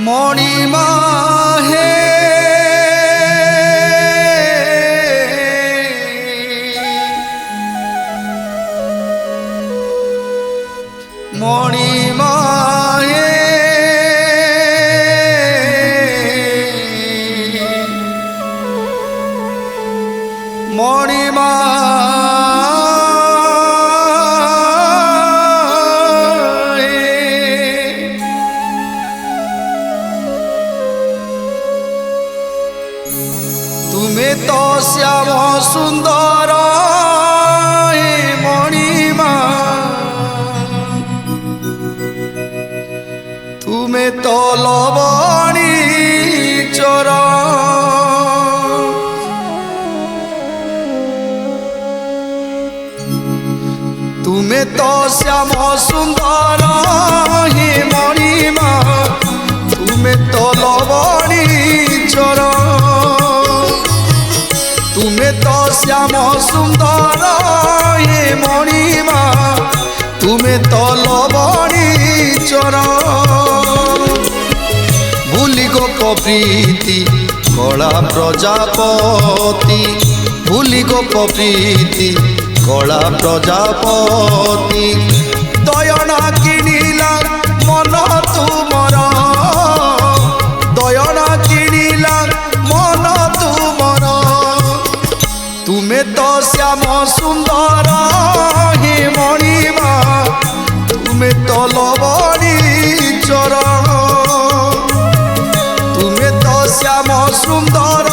মণিমা হে মণিমা হে মণিমা तुमे तो श्याम सुंदर हे मणिमा तुमे तो लवणी चोर तुमे तो श्याम सुंदर हे मणिमा तुमे तो लवणी चोर तुमे तो श्याम सुंदर हे मणिमा तुमे तो लवणी चोर भूली गोप प्रीति कला प्रजापति भूली गोप प्रीति कला प्रजापति दयना किनिला मन तुमर दयना किनिला मन तुमर तुमे तो श्याम सुंदर हे मणिमा तुमे तो लवणी चोर तुमे तो श्याम सुंदर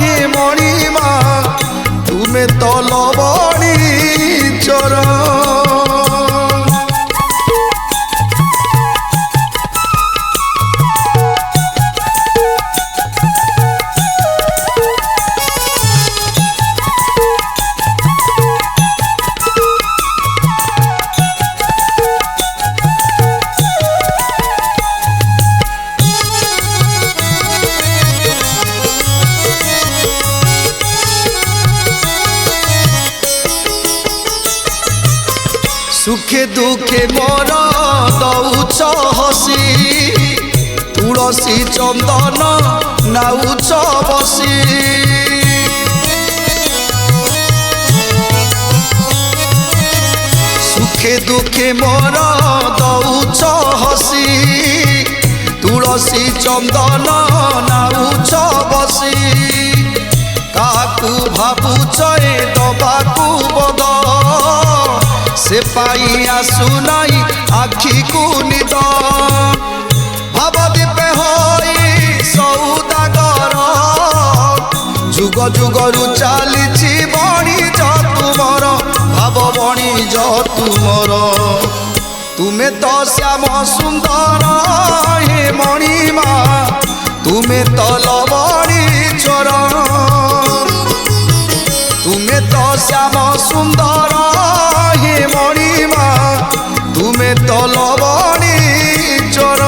हे मणिमा तुमे तो लवणी चोर सुखे दुखे मोर दौच हसी तुलसी चंदन नाउच बसी सुखे दुखे मोर दौच हसी तुलसी चंदन नाउच बसी काकू भावुच दबाकू बद से पाई आसुनाई आखि को निद भावदीपे होई सौदागर जुग जुगरु चली बणिज तुमर भाव बणिज तुमर तुमे तो श्याम सुंदर हे मणिमा तुमे तो लवणी चोर तुमे तो श्याम सुंदर हे मणिमा तुमे तो लवणी चोर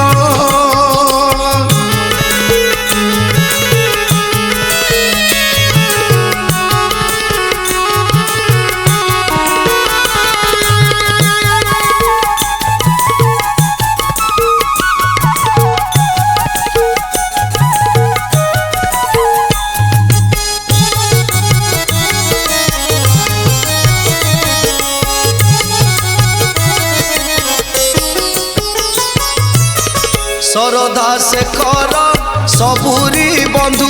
सरधा शेखर सबुरी बंधु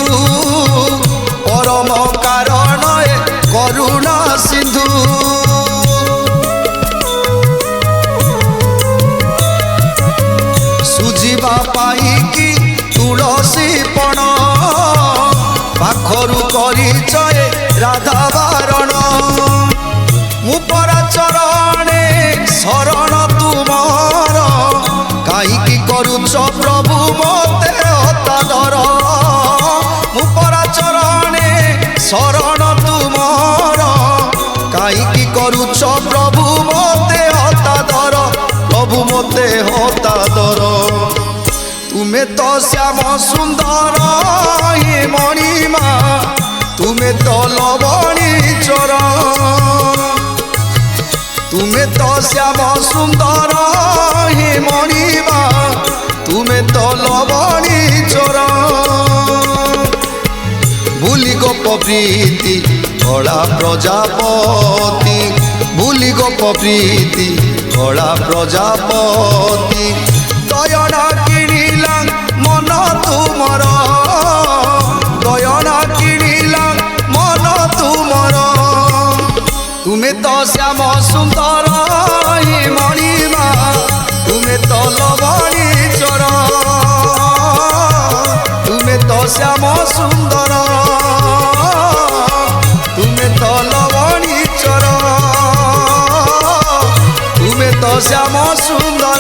परम कारण करुणा सिंधु सुझिबा पाई कि तुलसी पण पाखरु करिछे राधा बारण मुपरा चरणे शरण तुमर काईकी करुच प्रभु मते हतादर मुपरा चरणे शरण तुमर काईकी करुच प्रभु मते हतादर प्रभु मते हतादर तुमे तो श्याम सुंदर हे मणिमा तुमे तो लवणी चोर तुमे तो श्याम सुंदर हे मणिमा तुमे তো লবণী চরণ ভুলি গোপ প্রীতি কলা প্রজাপতি ভুলি গোপ প্রীতি কলা প্রজাপতি দয়না কিনিলা মন তুমর দয়না কিনিলা মন তুমর তুমি তো শ্যাম সুন্দর মণিমা তুমি তো লবণী চর তুমি তো শ্যাম সুন্দর তুমি তো লবণী চর তুমি তো শ্যাম সুন্দর